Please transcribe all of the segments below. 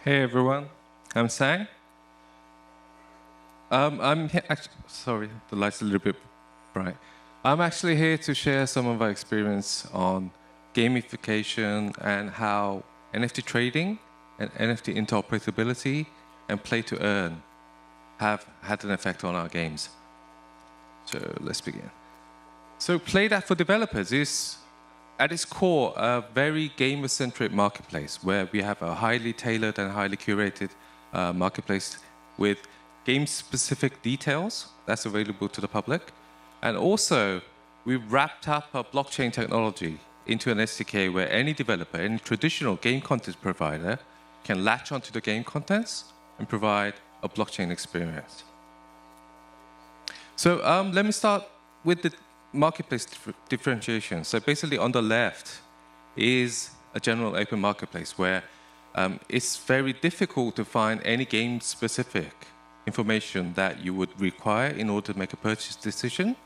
Hey everyone, I'm Sang. Sorry, the light's a little bit bright. I'm actually here to share some of our experience on gamification and how NFT trading and NFT interoperability and play to earn have had an effect on our games. So let's begin. So Play That for developers is, at its core, a very gamer-centric marketplace where we have a highly tailored and highly curated marketplace with game-specific details that's available to the public. And also, we've wrapped up our blockchain technology into an SDK where any developer, any traditional game content provider can latch onto the game contents and provide a blockchain experience. So let me start with the marketplace differentiation. So basically on the left is a general open marketplace where it's very difficult to find any game-specific information that you would require in order to make a purchase decision,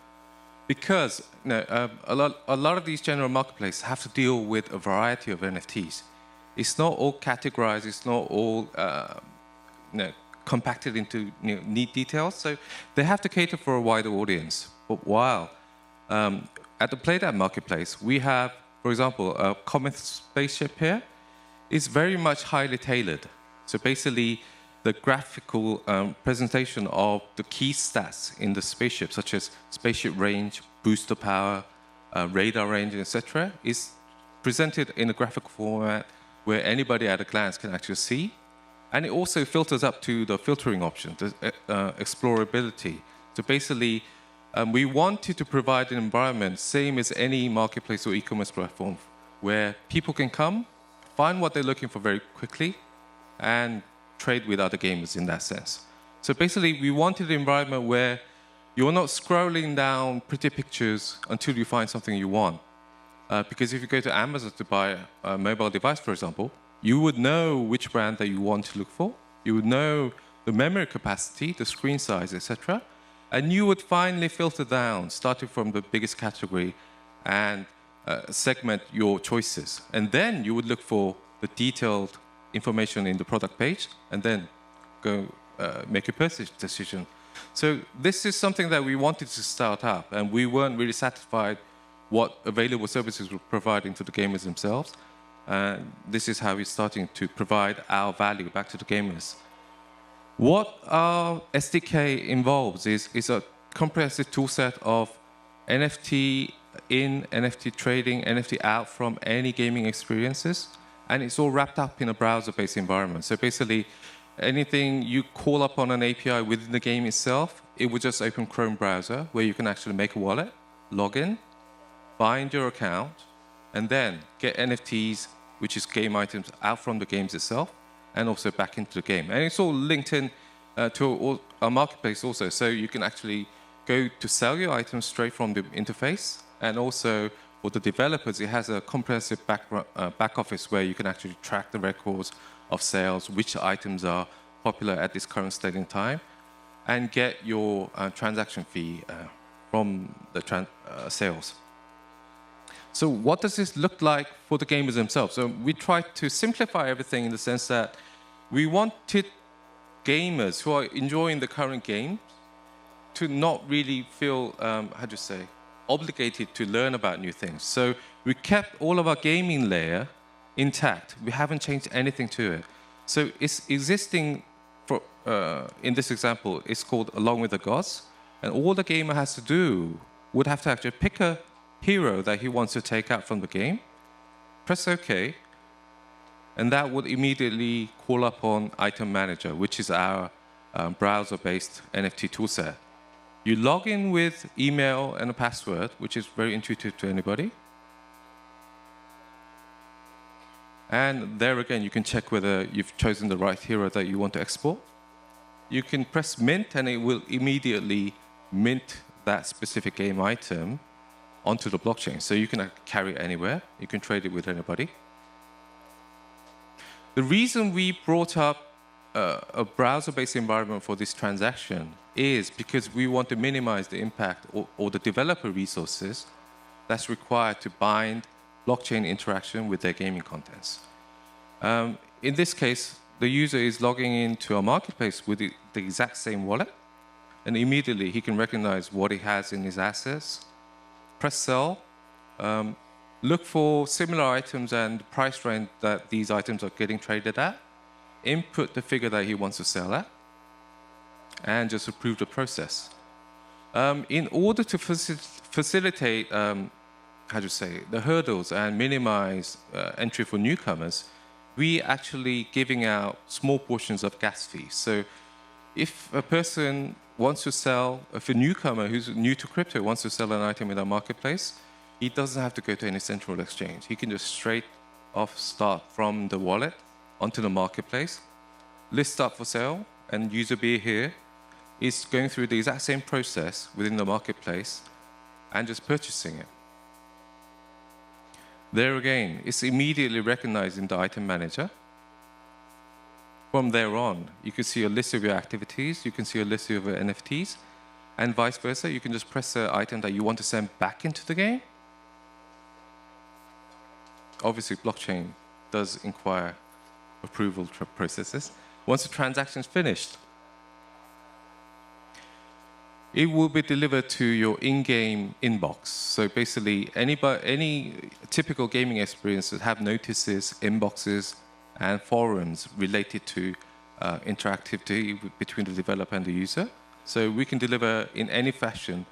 because a lot of these general marketplaces have to deal with a variety of NFTs. It's not all categorized, it's not all compacted into neat details, so they have to cater for a wider audience. But while at the Play That marketplace, we have, for example, a comet spaceship here. It's very much highly tailored. So basically, the graphical presentation of the key stats in the spaceship, such as spaceship range, booster power, radar range, etc., is presented in a graphical format where anybody at a glance can actually see. And it also filters up to the filtering option, the explorability. So basically, we wanted to provide an environment same as any marketplace or e-commerce platform where people can come, find what they're looking for very quickly, and trade with other gamers in that sense. So basically, we wanted an environment where you're not scrolling down pretty pictures until you find something you want. Because if you go to Amazon to buy a mobile device, for example, you would know which brand that you want to look for. You would know the memory capacity, the screen size, etc. And you would finally filter down, starting from the biggest category, and segment your choices. And then you would look for the detailed information in the product page, and then go make a purchase decision. So this is something that we wanted to start up, and we weren't really satisfied what available services were providing to the gamers themselves. And this is how we're starting to provide our value back to the gamers. What our SDK involves is a comprehensive toolset of NFT in, NFT trading, NFT out from any gaming experiences, and it's all wrapped up in a browser-based environment. So basically, anything you call up on an API within the game itself, it would just open Chrome browser, where you can actually make a wallet, log in, bind your account, and then get NFTs, which is game items, out from the games itself, and also back into the game. And it's all linked in to our marketplace also, so you can actually go to sell your items straight from the interface, and also for the developers, it has a comprehensive back office where you can actually track the records of sales, which items are popular at this current state in time, and get your transaction fee from the sales. So what does this look like for the gamers themselves? So we tried to simplify everything in the sense that we wanted gamers who are enjoying the current game to not really feel, obligated to learn about new things. So we kept all of our gaming layer intact. We haven't changed anything to it. So it's existing, in this example, it's called Along with the Gods. And all the gamer has to do would have to actually pick a hero that he wants to take out from the game, press OK, and that would immediately call up on Item Manager, which is our browser-based NFT toolset. You log in with email and a password, which is very intuitive to anybody. And there again, you can check whether you've chosen the right hero that you want to export. You can press mint, and it will immediately mint that specific game item onto the blockchain. So you can carry it anywhere. You can trade it with anybody. The reason we brought up a browser-based environment for this transaction is because we want to minimize the impact or the developer resources that's required to bind blockchain interaction with their gaming contents. In this case, the user is logging into a marketplace with the exact same wallet, and immediately he can recognize what he has in his assets, press sell, look for similar items and price range that these items are getting traded at, input the figure that he wants to sell at, and just approve the process. In order to facilitate, the hurdles and minimize entry for newcomers, we actually giving out small portions of gas fees. So if a person wants to sell, if a newcomer who's new to crypto wants to sell an item in our marketplace, he doesn't have to go to any central exchange. He can just straight off start from the wallet onto the marketplace, list up for sale, and user B here is going through the exact same process within the marketplace and just purchasing it. There again, it's immediately recognized in the item manager. From there on, you can see a list of your activities, you can see a list of your NFTs, and vice versa. You can just press the item that you want to send back into the game. Obviously, blockchain does inquire approval processes. Once the transaction is finished, it will be delivered to your in-game inbox. So basically, any typical gaming experiences have notices, inboxes, and forums related to interactivity between the developer and the user. So we can deliver in any fashion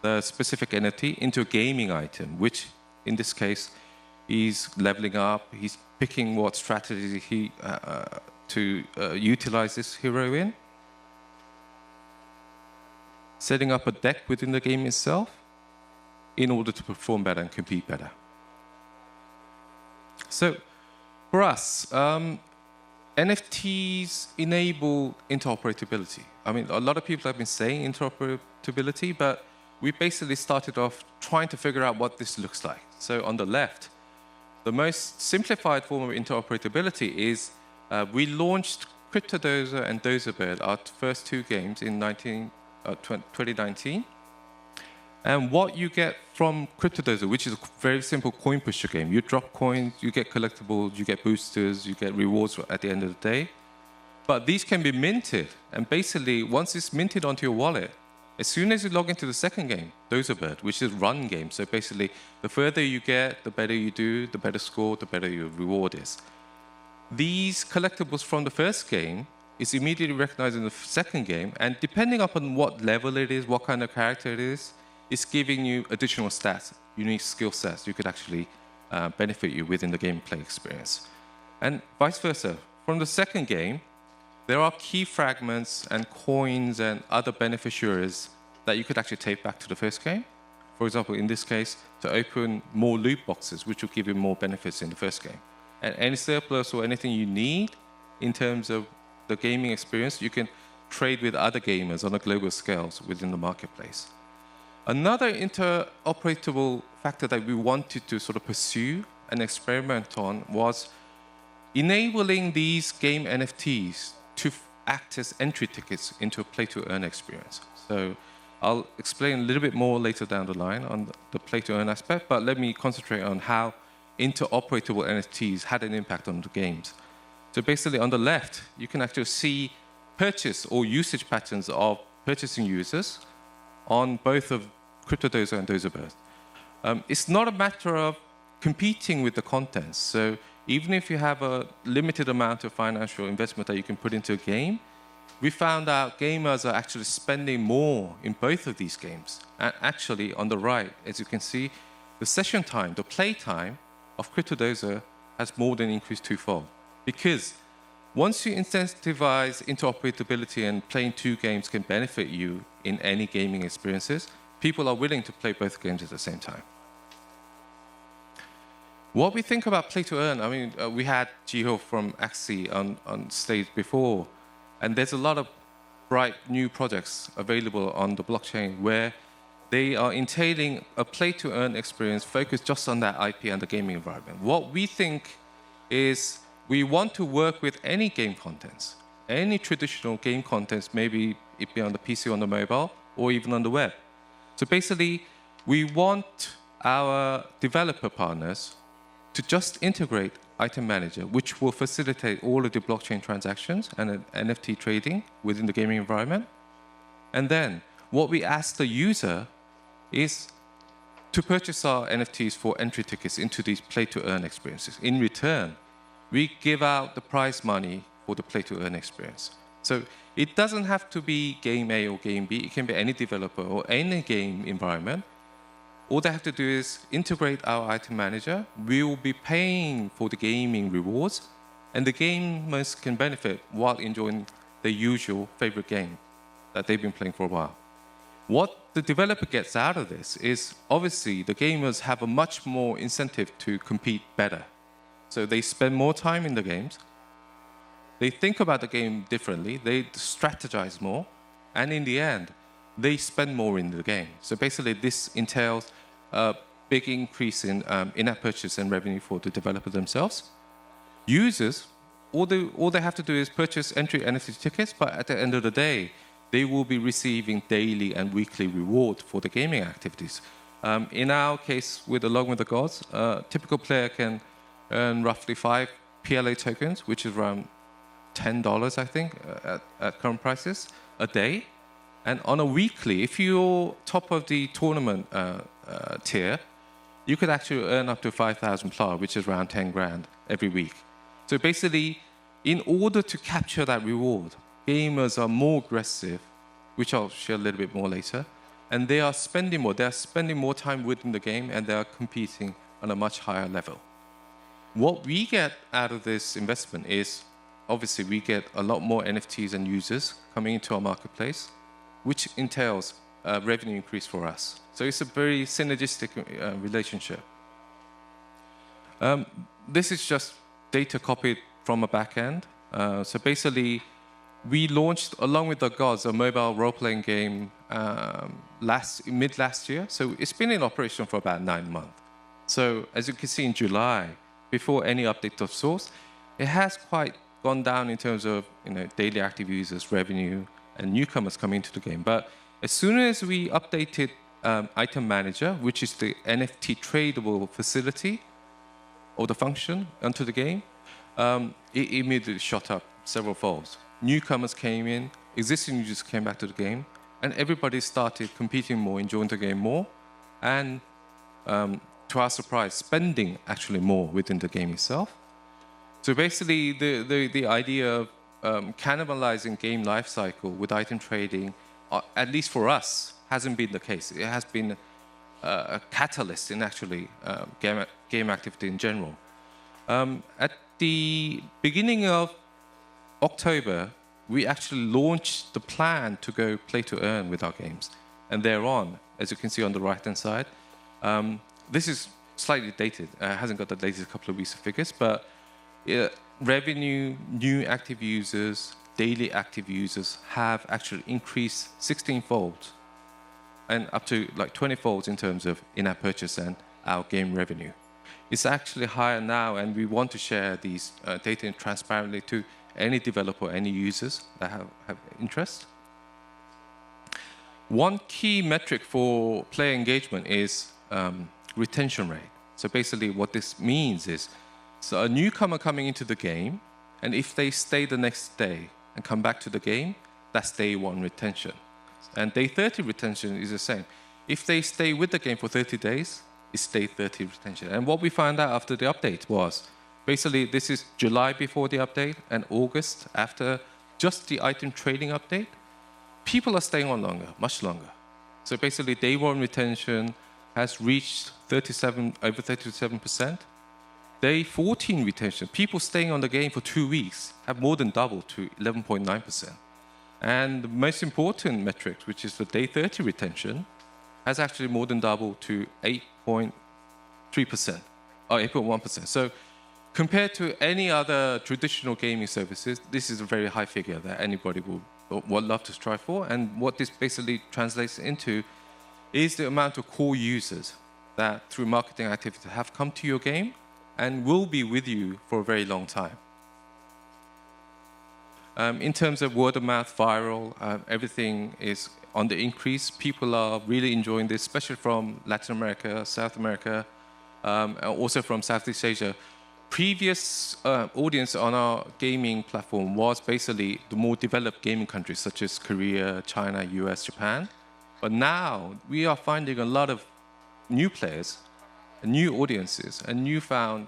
the specific NFT into a gaming item, which in this case is leveling up. He's picking what strategy to utilize this hero in, setting up a deck within the game itself in order to perform better and compete better. So for us, NFTs enable interoperability. I mean, a lot of people have been saying interoperability, but we basically started off trying to figure out what this looks like. So on the left, the most simplified form of interoperability is we launched CryptoDozer and DozerBird, our first two games in 2019. And what you get from CryptoDozer, which is a very simple coin pusher game, you drop coins, you get collectibles, you get boosters, you get rewards at the end of the day. But these can be minted, and basically, once it's minted onto your wallet, as soon as you log into the second game, DozerBird, which is a run game, so basically, the further you get, the better you do, the better score, the better your reward is. These collectibles from the first game is immediately recognized in the second game, and depending upon what level it is, what kind of character it is, it's giving you additional stats, unique skill sets you could actually benefit you within the gameplay experience. And vice versa. From the second game, there are key fragments and coins and other beneficiaries that you could actually take back to the first game. For example, in this case, to open more loot boxes, which will give you more benefits in the first game. And any surplus or anything you need in terms of the gaming experience, you can trade with other gamers on a global scale within the marketplace. Another interoperable factor that we wanted to sort of pursue and experiment on was enabling these game NFTs to act as entry tickets into a play-to-earn experience. So I'll explain a little bit more later down the line on the play-to-earn aspect, but let me concentrate on how interoperable NFTs had an impact on the games. So basically, on the left, you can actually see purchase or usage patterns of purchasing users on both of CryptoDozer and DozerBird. It's not a matter of competing with the contents. So even if you have a limited amount of financial investment that you can put into a game, we found out gamers are actually spending more in both of these games. And actually, on the right, as you can see, the session time, the play time of CryptoDozer has more than increased twofold. Because once you incentivize interoperability and playing two games can benefit you in any gaming experiences, people are willing to play both games at the same time. What we think about play to earn, I mean, we had Jiho from Axie on stage before, and there's a lot of bright new projects available on the blockchain where they are entailing a play to earn experience focused just on that IP and the gaming environment. What we think is we want to work with any game contents, any traditional game contents, maybe it be on the PC, on the mobile, or even on the web. So basically, we want our developer partners to just integrate Item Manager, which will facilitate all of the blockchain transactions and NFT trading within the gaming environment. And then what we ask the user is to purchase our NFTs for entry tickets into these play-to-earn experiences. In return, we give out the prize money for the play-to-earn experience. So it doesn't have to be game A or game B. It can be any developer or any game environment. All they have to do is integrate our Item Manager. We will be paying for the gaming rewards, and the gamers can benefit while enjoying their usual favorite game that they've been playing for a while. What the developer gets out of this is, obviously, the gamers have a much more incentive to compete better. So they spend more time in the games. They think about the game differently. They strategize more. And in the end, they spend more in the game. So basically, this entails a big increase in in-app purchase and revenue for the developer themselves. Users, all they have to do is purchase entry NFT tickets, but at the end of the day, they will be receiving daily and weekly reward for the gaming activities. In our case, with Along with the Gods, a typical player can earn roughly 5 PLA tokens, which is around $10, I think, at current prices, a day. And on a weekly, if you're top of the tournament tier, you could actually earn up to 5,000 PLA, which is around 10 grand every week. So basically, in order to capture that reward, gamers are more aggressive, which I'll share a little bit more later, and they are spending more. They are spending more time within the game, and they are competing on a much higher level. What we get out of this investment is, obviously, we get a lot more NFTs and users coming into our marketplace, which entails a revenue increase for us. So it's a very synergistic relationship. This is just data copied from a back end. So basically, we launched, Along with the Gods, a mobile role-playing game mid last year. So it's been in operation for about 9 months. So as you can see in July, before any update of source, it has quite gone down in terms of daily active users, revenue, and newcomers coming into the game. But as soon as we updated Item Manager, which is the NFT tradable facility or the function onto the game, it immediately shot up several folds. Newcomers came in, existing users came back to the game, and everybody started competing more, enjoying the game more, and to our surprise, spending actually more within the game itself. So basically, the idea of cannibalizing game lifecycle with item trading, at least for us, hasn't been the case. It has been a catalyst in actually game activity in general. At the beginning of October, we actually launched the plan to go play to earn with our games. And thereon, as you can see on the right-hand side, this is slightly dated. It hasn't got the latest couple of weeks of figures, but revenue, new active users, daily active users have actually increased 16-fold and up to like 20-fold in terms of in-app purchase and our game revenue. It's actually higher now, and we want to share these data transparently to any developer, any users that have interest. One key metric for player engagement is retention rate. So basically what this means is, so a newcomer coming into the game, and if they stay the next day and come back to the game, that's day 1 retention. And day 30 retention is the same. If they stay with the game for 30 days, it's day 30 retention. And what we found out after the update was, basically this is July before the update and August after just the item trading update, people are staying on longer, much longer. So basically day 1 retention has reached over 37%. Day 14 retention, people staying on the game for 2 weeks, have more than doubled to 11.9%. And the most important metric, which is the day 30 retention, has actually more than doubled to 8.3%, or 8.1%. So compared to any other traditional gaming services, this is a very high figure that anybody would love to strive for. And what this basically translates into is the amount of core users that through marketing activities have come to your game and will be with you for a very long time. In terms of word of mouth, viral, everything is on the increase. People are really enjoying this, especially from Latin America, South America, and also from Southeast Asia. Previous audience on our gaming platform was basically the more developed gaming countries such as Korea, China, US, Japan. But now we are finding a lot of new players, new audiences, and newfound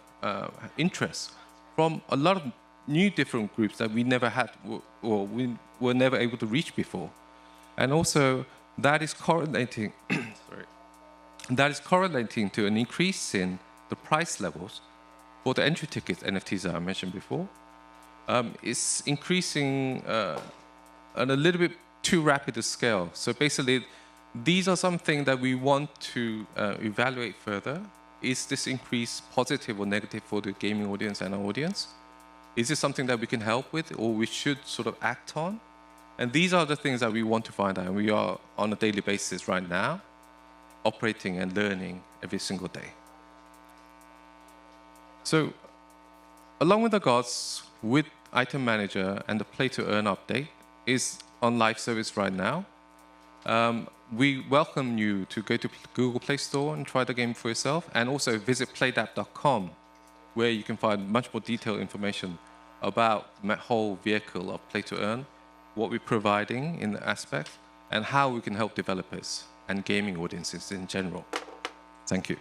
interest from a lot of new different groups that we never had or we were never able to reach before. And also that is correlating, sorry, that is correlating to an increase in the price levels for the entry tickets NFTs that I mentioned before. It's increasing at a little bit too rapid a scale. So basically, these are something that we want to evaluate further. Is this increase positive or negative for the gaming audience and our audience? Is this something that we can help with or we should sort of act on? And these are the things that we want to find out. And we are on a daily basis right now, operating and learning every single day. So along with the gods, with Item Manager and the Play to Earn update is on live service right now. We welcome you to go to Google Play Store and try the game for yourself, and also visit playdap.com, where you can find much more detailed information about the whole vehicle of Play to Earn, what we're providing in the aspect, and how we can help developers and gaming audiences in general. Thank you.